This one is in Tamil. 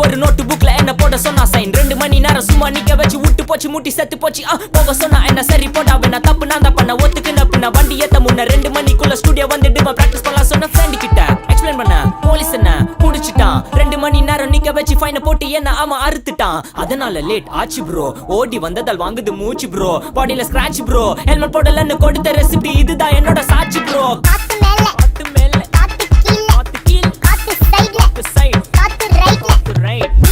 ஒரு நோட்டு புக்ல என்ன போட சொன்னா சைன் 2 மணி நேரம் சும்மா நிக்க வச்சு விட்டு போச்சு முட்டி செத்து போச்சு போக சொன்னா என்ன சரி போட்டா வேணா தப்பு நான் தான் பண்ண ஒத்துக்குன பின்ன வண்டி ஏத்த முன்ன 2 மணிக்குள்ள ஸ்டுடியோ வந்துட்டு பிராக்டிஸ் பண்ணலாம் சொன்ன ஃப்ரெண்ட் கிட்ட எக்ஸ்பிளைன் பண்ண போலீஸ் என்ன புடிச்சிட்டான் 2 மணி நேரம் நிக்க வச்சு ஃபைனை போட்டு என்ன அவன் அறுத்துட்டான் அதனால லேட் ஆச்சு ப்ரோ ஓடி வந்ததால் வாங்குது மூச்சு ப்ரோ பாடியில ஸ்கிராட்ச் ப்ரோ ஹெல்மெட் போடலன்னு கொடுத்த ரெசிபி இதுதான் என்னோட சாட்சி ப்ரோ காத்து மேல காத்து கீழ காத்து சைடுல காத்து ரைட்